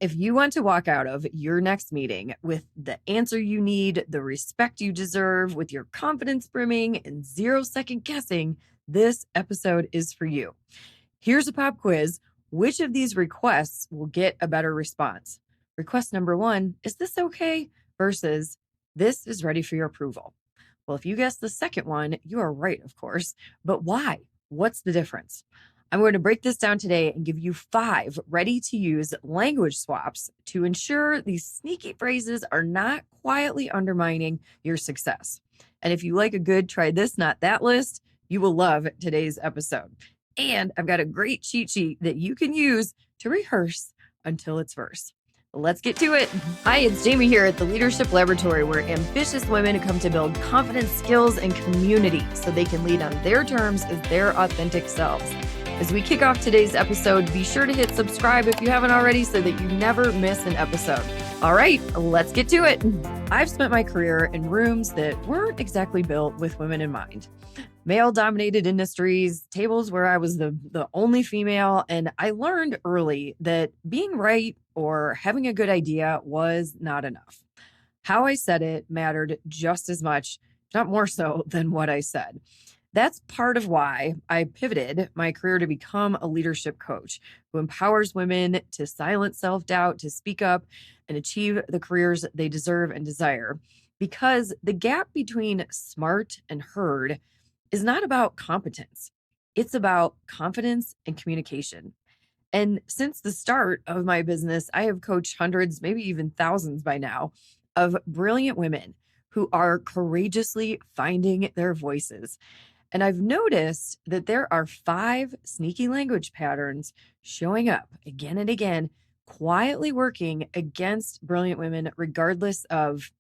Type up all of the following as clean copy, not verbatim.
If you want to walk out of your next meeting with the answer you need, the respect you deserve, with your confidence brimming and 0-second guessing, this episode is for you. Here's a pop quiz. Which of these requests will get a better response? Request number 1, is this okay? Versus, this is ready for your approval. Well, if you guess the second one, you are right, of course. But why? What's the difference? I'm going to break this down today and give you 5 ready-to-use language swaps to ensure these sneaky phrases are not quietly undermining your success. And if you like a good try this, not that list, you will love today's episode. And I've got a great cheat sheet that you can use to rehearse until it's verse. Let's get to it. Hi, it's Jamie here at the Leadership Laboratory, where ambitious women come to build confidence, skills, and community so they can lead on their terms as their authentic selves. As we kick off today's episode, be sure to hit subscribe if you haven't already so that you never miss an episode. All right, let's get to it. I've spent my career in rooms that weren't exactly built with women in mind. Male-dominated industries, tables where I was the only female, and I learned early that being right or having a good idea was not enough. How I said it mattered just as much, if not more so, than what I said. That's part of why I pivoted my career to become a leadership coach who empowers women to silence self-doubt, to speak up, and achieve the careers they deserve and desire. Because the gap between smart and heard is not about competence. It's about confidence and communication. And since the start of my business, I have coached hundreds, maybe even thousands by now, of brilliant women who are courageously finding their voices. And I've noticed that there are 5 sneaky language patterns showing up again and again, quietly working against brilliant women, regardless of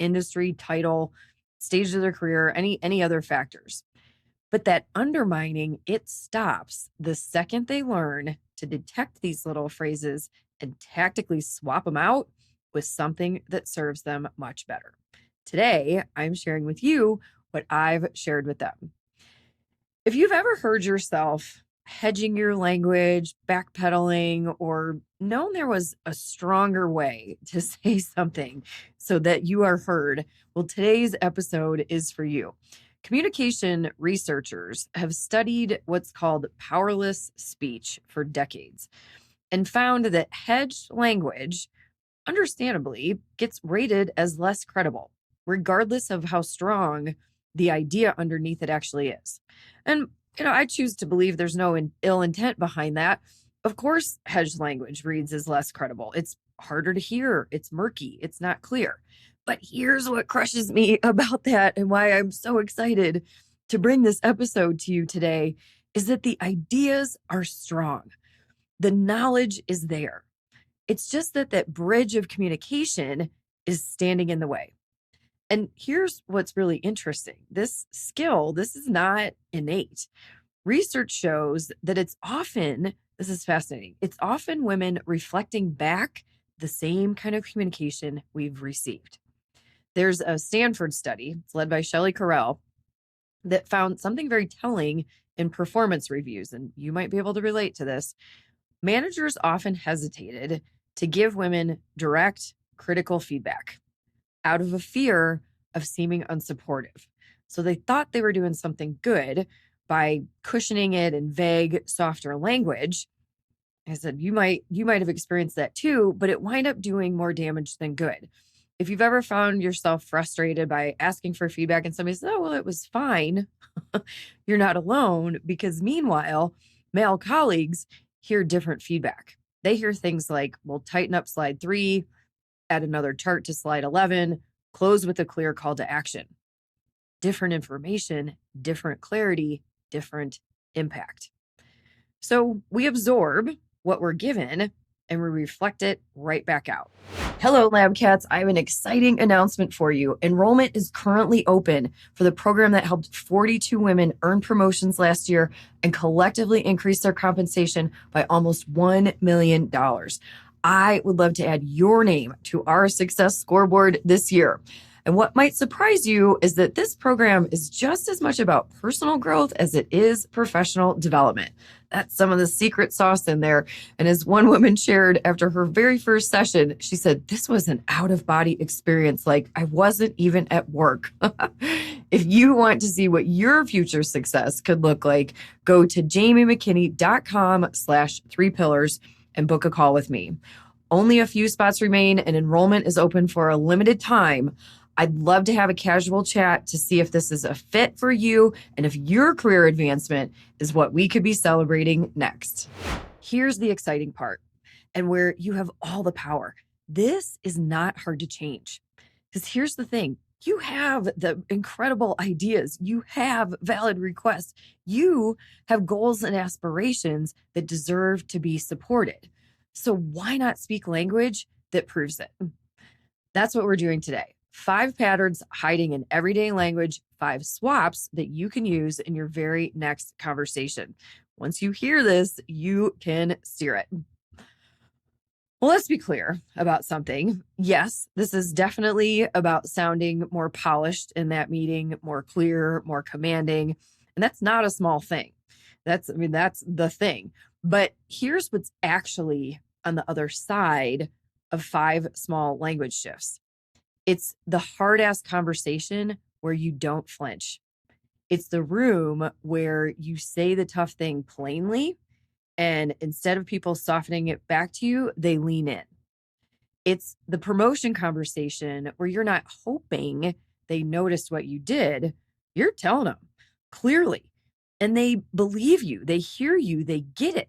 industry, title, stage of their career, any other factors. But that undermining, it stops the second they learn to detect these little phrases and tactically swap them out with something that serves them much better. Today, I'm sharing with you what I've shared with them. If you've ever heard yourself hedging your language, backpedaling, or known there was a stronger way to say something so that you are heard, well, today's episode is for you. Communication researchers have studied what's called powerless speech for decades and found that hedged language, understandably, gets rated as less credible, regardless of how strong the idea underneath it actually is. And, I choose to believe there's no ill intent behind that. Of course, hedged language reads as less credible. It's harder to hear. It's murky. It's not clear. But here's what crushes me about that and why I'm so excited to bring this episode to you today is that the ideas are strong. The knowledge is there. It's just that bridge of communication is standing in the way. And here's what's really interesting. This skill, this is not innate. Research shows that it's often, this is fascinating, it's often women reflecting back the same kind of communication we've received. There's a Stanford study, it's led by Shelley Carell, that found something very telling in performance reviews, and you might be able to relate to this. Managers often hesitated to give women direct, critical feedback out of a fear of seeming unsupportive. So they thought they were doing something good by cushioning it in vague, softer language. I said, you might have experienced that too, but it wind up doing more damage than good. If you've ever found yourself frustrated by asking for feedback and somebody says, oh, well, it was fine, you're not alone, because meanwhile, male colleagues hear different feedback. They hear things like, well, tighten up slide 3, add another chart to slide 11, close with a clear call to action. Different information, different clarity, different impact. So we absorb what we're given and we reflect it right back out. Hello, Lab Cats. I have an exciting announcement for you. Enrollment is currently open for the program that helped 42 women earn promotions last year and collectively increase their compensation by almost $1 million. I would love to add your name to our success scoreboard this year. And what might surprise you is that this program is just as much about personal growth as it is professional development. That's some of the secret sauce in there. And as one woman shared after her very first session, she said, "This was an out of body experience. Like I wasn't even at work." If you want to see what your future success could look like, go to jamiemckinney.com/3pillars and book a call with me. Only a few spots remain and enrollment is open for a limited time. I'd love to have a casual chat to see if this is a fit for you and if your career advancement is what we could be celebrating next. Here's the exciting part, and where you have all the power. This is not hard to change. Because here's the thing, you have the incredible ideas, you have valid requests, you have goals and aspirations that deserve to be supported. So why not speak language that proves it? That's what we're doing today. 5 patterns hiding in everyday language, 5 swaps that you can use in your very next conversation. Once you hear this, you can steer it. Well, let's be clear about something. Yes, this is definitely about sounding more polished in that meeting, more clear, more commanding. And that's not a small thing. That's the thing. But here's what's actually on the other side of 5 small language shifts. It's the hard ass conversation where you don't flinch. It's the room where you say the tough thing plainly, and instead of people softening it back to you, they lean in. It's the promotion conversation where you're not hoping they noticed what you did. You're telling them clearly, and they believe you, they hear you, they get it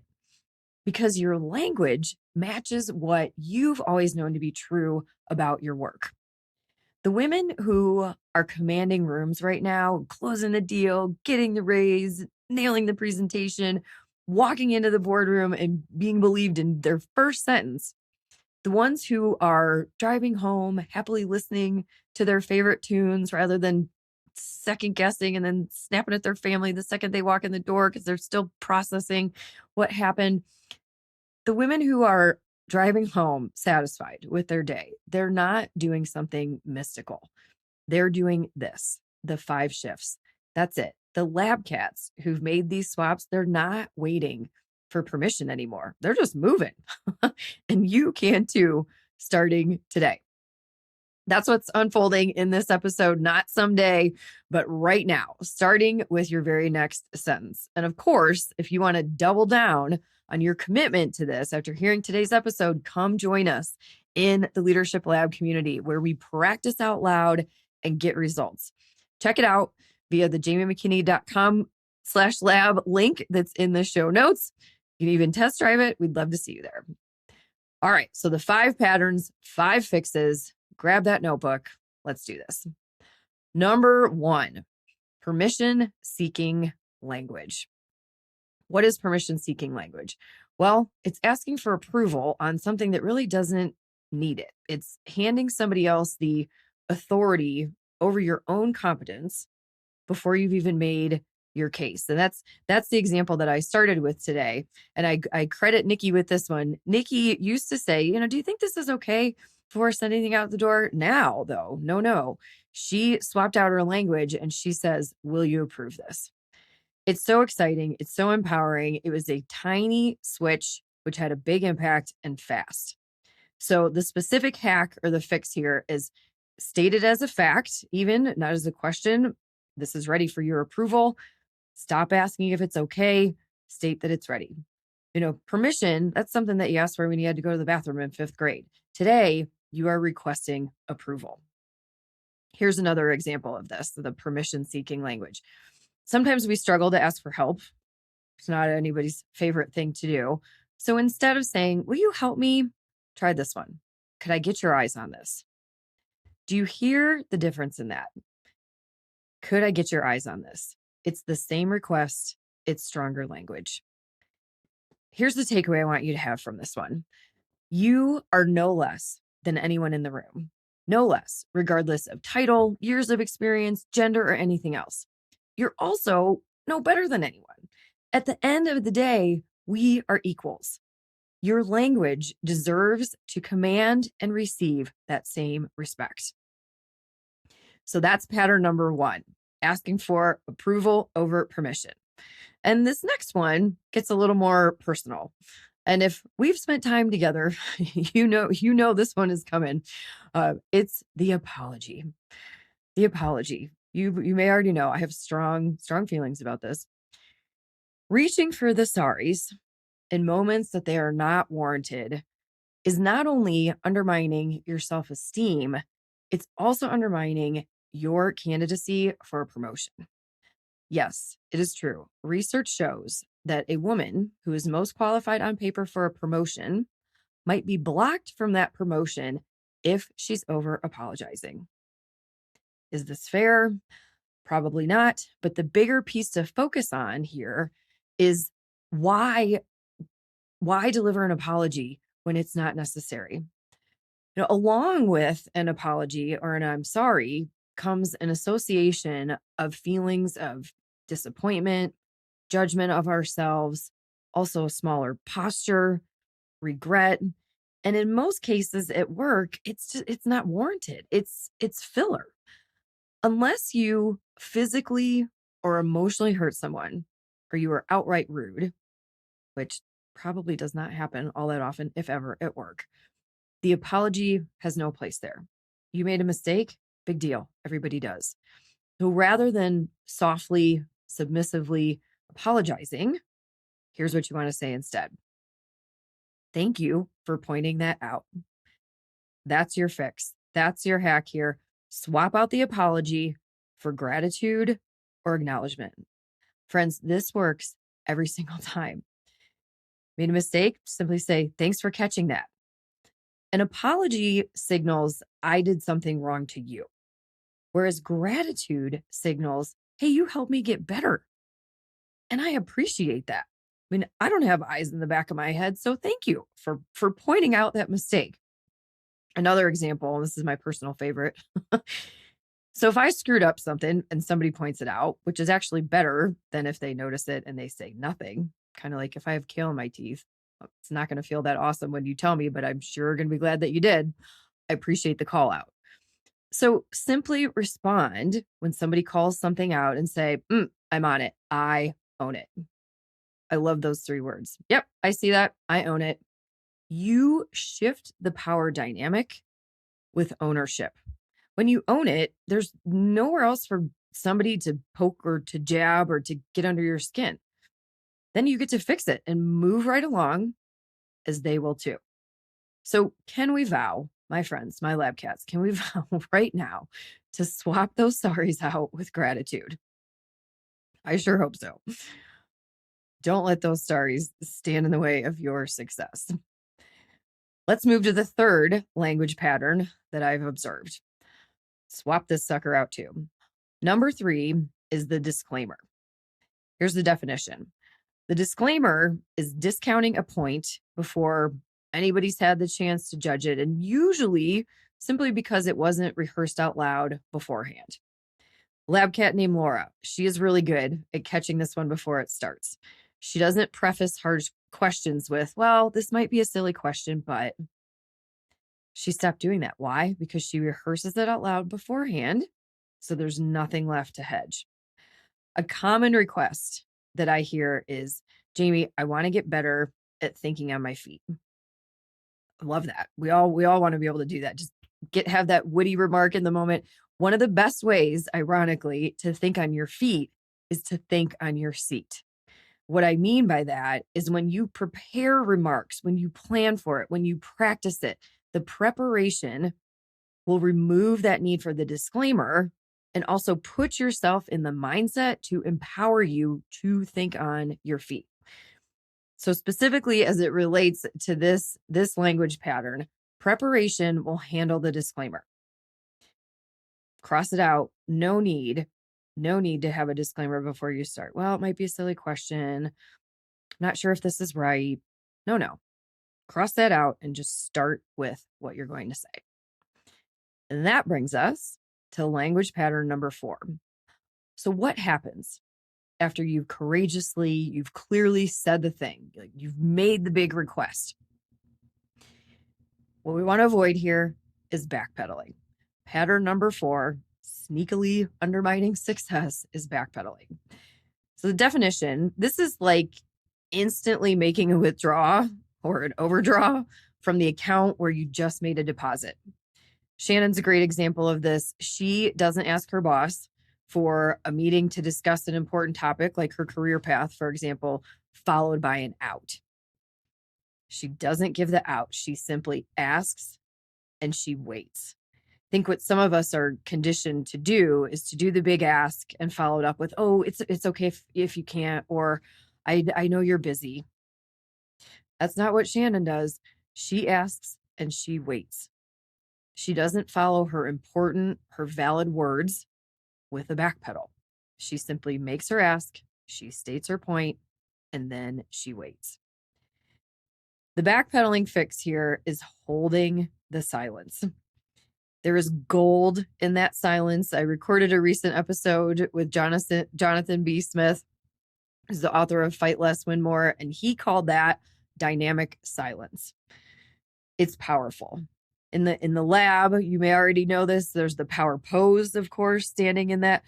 because your language matches what you've always known to be true about your work. The women who are commanding rooms right now, closing the deal, getting the raise, nailing the presentation, walking into the boardroom and being believed in their first sentence, the ones who are driving home, happily listening to their favorite tunes rather than second guessing and then snapping at their family the second they walk in the door because they're still processing what happened. The women who are driving home satisfied with their day, they're not doing something mystical. They're doing this, the 5 shifts. That's it. The lab cats who've made these swaps, they're not waiting for permission anymore. They're just moving. And you can too, starting today. That's what's unfolding in this episode, not someday, but right now, starting with your very next sentence. And of course, if you want to double down on your commitment to this after hearing today's episode, come join us in the Leadership Lab community where we practice out loud and get results. Check it out via the jamiemckinney.com/lab link that's in the show notes. You can even test drive it. We'd love to see you there. All right. So the 5 patterns, 5 fixes. Grab that notebook. Let's do this. Number 1, permission-seeking language. What is permission-seeking language? Well, it's asking for approval on something that really doesn't need it. It's handing somebody else the authority over your own competence before you've even made your case. And that's the example that I started with today. And I credit Nikki with this one. Nikki used to say, do you think this is okay before sending anything out the door? Now, though, no. She swapped out her language and she says, "Will you approve this?" It's so exciting. It's so empowering. It was a tiny switch, which had a big impact and fast. So the specific hack or the fix here is state it as a fact, even not as a question. This is ready for your approval. Stop asking if it's okay. State that it's ready. Permission, that's something that you asked for when you had to go to the bathroom in 5th grade. Today, you are requesting approval. Here's another example of this, the permission-seeking language. Sometimes we struggle to ask for help. It's not anybody's favorite thing to do. So instead of saying, "Will you help me?" Try this one. "Could I get your eyes on this?" Do you hear the difference in that? Could I get your eyes on this? It's the same request. It's stronger language. Here's the takeaway I want you to have from this one. You are no less than anyone in the room. No less, regardless of title, years of experience, gender, or anything else. You're also no better than anyone. At the end of the day, we are equals. Your language deserves to command and receive that same respect. So that's pattern number 1, asking for approval over permission. And this next one gets a little more personal. And if we've spent time together, you know this one is coming. It's the apology. The apology. You may already know I have strong feelings about this. Reaching for the sorries in moments that they are not warranted is not only undermining your self-esteem, it's also undermining your candidacy for a promotion. Yes, it is true. Research shows that a woman who is most qualified on paper for a promotion might be blocked from that promotion if she's over apologizing. Is this fair? Probably not. But the bigger piece to focus on here is why deliver an apology when it's not necessary? Along with an apology or an I'm sorry comes an association of feelings of disappointment, judgment of ourselves, also a smaller posture, regret. And in most cases at work, it's not warranted. It's filler. Unless you physically or emotionally hurt someone or you are outright rude, which probably does not happen all that often, if ever, at work, the apology has no place there. You made a mistake, big deal. Everybody does. So rather than softly, submissively apologizing, here's what you want to say instead. Thank you for pointing that out. That's your fix. That's your hack here. Swap out the apology for gratitude or acknowledgement. Friends, this works every single time. Made a mistake? Simply say, thanks for catching that. An apology signals, I did something wrong to you. Whereas gratitude signals, hey, you helped me get better. And I appreciate that. I mean, I don't have eyes in the back of my head, so thank you for pointing out that mistake. Another example, and this is my personal favorite. So if I screwed up something and somebody points it out, which is actually better than if they notice it and they say nothing, kind of like if I have kale in my teeth, it's not going to feel that awesome when you tell me, but I'm sure going to be glad that you did. I appreciate the call out. So simply respond when somebody calls something out and say, I'm on it. I own it. I love those 3 words. Yep, I see that. I own it. You shift the power dynamic with ownership. When you own it, there's nowhere else for somebody to poke or to jab or to get under your skin. Then you get to fix it and move right along, as they will too. So can we vow, my friends, my lab cats, can we vow right now to swap those sorries out with gratitude? I sure hope so. Don't let those sorries stand in the way of your success. Let's move to the third language pattern that I've observed. Swap this sucker out too. Number 3 is the disclaimer. Here's the definition. The disclaimer is discounting a point before anybody's had the chance to judge it, and usually simply because it wasn't rehearsed out loud beforehand. Lab cat named Laura, she is really good at catching this one before it starts. She doesn't preface harsh questions with, well, this might be a silly question, but she stopped doing that. Why? Because she rehearses it out loud beforehand, so there's nothing left to hedge. A common request that I hear is, Jamie, I want to get better at thinking on my feet. I love that. We all want to be able to do that. Just have that witty remark in the moment. One of the best ways, ironically, to think on your feet is to think on your seat. What I mean by that is when you prepare remarks, when you plan for it, when you practice it, the preparation will remove that need for the disclaimer and also put yourself in the mindset to empower you to think on your feet. So specifically as it relates to this language pattern, preparation will handle the disclaimer. Cross it out. No need to have a disclaimer before you start. Well, it might be a silly question. Not sure if this is right. No. Cross that out and just start with what you're going to say. And that brings us to language pattern number 4. So what happens after you've clearly said the thing, like you've made the big request? What we want to avoid here is backpedaling. Pattern number 4, sneakily undermining success, is backpedaling. So the definition, this is like instantly making a withdrawal or an overdraw from the account where you just made a deposit. Shannon's a great example of this. She doesn't ask her boss for a meeting to discuss an important topic like her career path, for example, followed by an out. She doesn't give the out. She simply asks and she waits. I think what some of us are conditioned to do is to do the big ask and follow it up with, oh, it's okay if you can't, or I know you're busy. That's not what Shannon does. She asks and she waits. She doesn't follow her valid words with a backpedal. She simply makes her ask, she states her point, and then she waits. The backpedaling fix here is holding the silence. There is gold in that silence. I recorded a recent episode with Jonathan B. Smith, who's the author of Fight Less, Win More, and he called that dynamic silence. It's powerful. In the lab, you may already know this, there's the power pose, of course, standing in that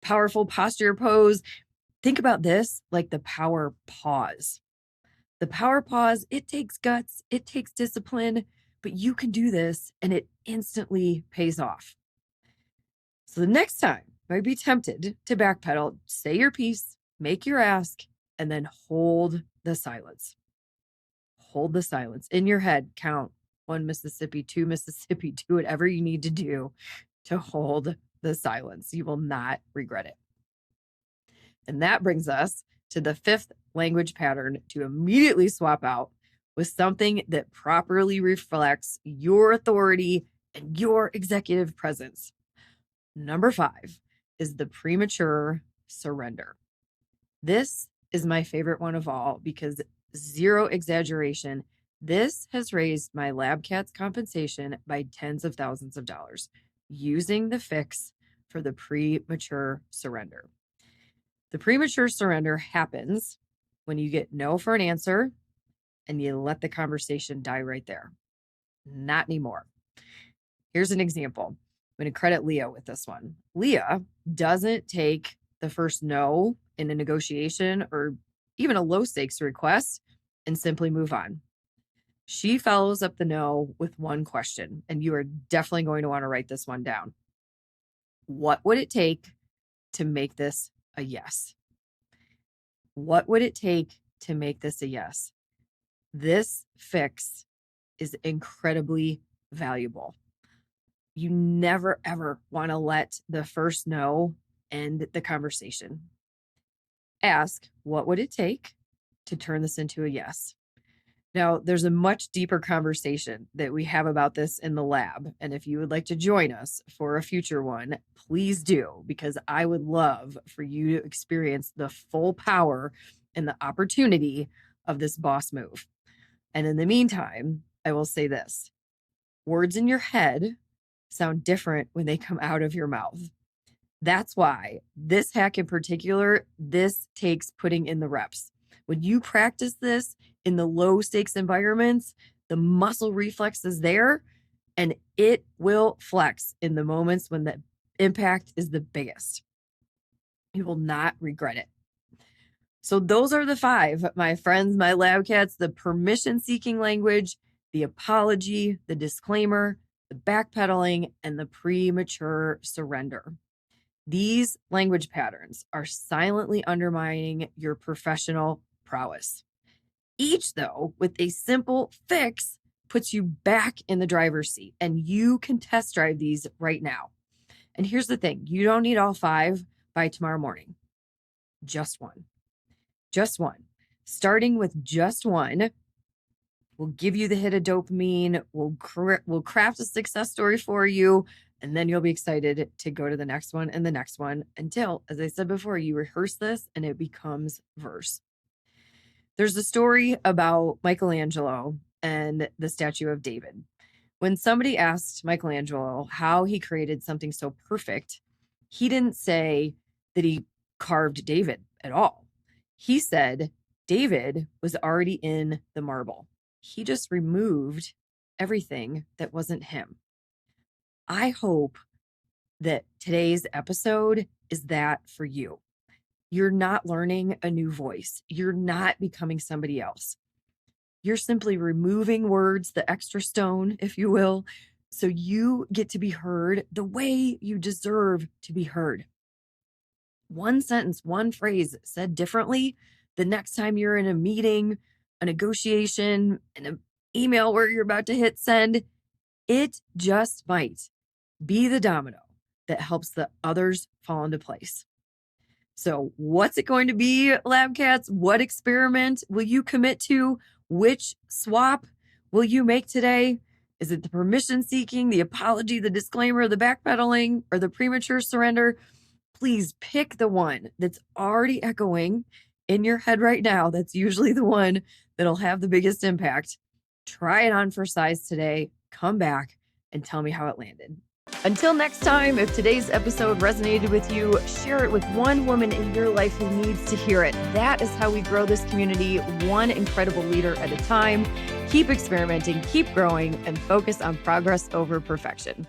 powerful posture pose. Think about this like the power pause. The power pause, it takes guts, it takes discipline, but you can do this and it instantly pays off. So the next time you might be tempted to backpedal, say your piece, make your ask, and then hold the silence. Hold the silence in your head. Count 1 Mississippi, 2 Mississippi, do whatever you need to do to hold the silence. You will not regret it. And that brings us to the fifth language pattern to immediately swap out with something that properly reflects your authority and your executive presence. Number 5 is the premature surrender. This is my favorite one of all because zero exaggeration, this has raised my lab cat's compensation by tens of thousands of dollars using the fix for the premature surrender. The premature surrender happens when you get no for an answer and you let the conversation die right there. Not anymore. Here's an example. I'm going to credit Leah with this one. Leah doesn't take the first no in a negotiation or even a low stakes request and simply move on. She follows up the no with one question, and you are definitely going to want to write this one down. What would it take to make this a yes? What would it take to make this a yes? This fix is incredibly valuable. You never, ever want to let the first no end the conversation. Ask, what would it take to turn this into a yes? Now, there's a much deeper conversation that we have about this in the lab. And if you would like to join us for a future one, please do, because I would love for you to experience the full power and the opportunity of this boss move. And in the meantime, I will say this. Words in your head sound different when they come out of your mouth. That's why this hack in particular, this takes putting in the reps. When you practice this in the low stakes environments, the muscle reflex is there and it will flex in the moments when the impact is the biggest. You will not regret it. So those are the 5, my friends, my lab cats: the permission seeking language, the apology, the disclaimer, the backpedaling, and the premature surrender. These language patterns are silently undermining your professional prowess. Each, though, with a simple fix, puts you back in the driver's seat, and you can test drive these right now. And here's the thing, you don't need all 5 by tomorrow morning. Just one. Just one. Starting with just one will give you the hit of dopamine, will craft a success story for you, and then you'll be excited to go to the next one and the next one until, as I said before, you rehearse this and it becomes verse. There's a story about Michelangelo and the statue of David. When somebody asked Michelangelo how he created something so perfect, he didn't say that he carved David at all. He said David was already in the marble. He just removed everything that wasn't him. I hope that today's episode is that for you. You're not learning a new voice. You're not becoming somebody else. You're simply removing words, the extra stone, if you will, so you get to be heard the way you deserve to be heard. One sentence, one phrase said differently the next time you're in a meeting, a negotiation, an email where you're about to hit send, it just might be the domino that helps the others fall into place. So, what's it going to be, lab cats? What experiment will you commit to? Which swap will you make today? Is it the permission seeking, the apology, the disclaimer, the backpedaling, or the premature surrender? Please pick the one that's already echoing in your head right now. That's usually the one that'll have the biggest impact. Try it on for size today. Come back and tell me how it landed. Until next time, if today's episode resonated with you, share it with one woman in your life who needs to hear it. That is how we grow this community, one incredible leader at a time. Keep experimenting, keep growing, and focus on progress over perfection.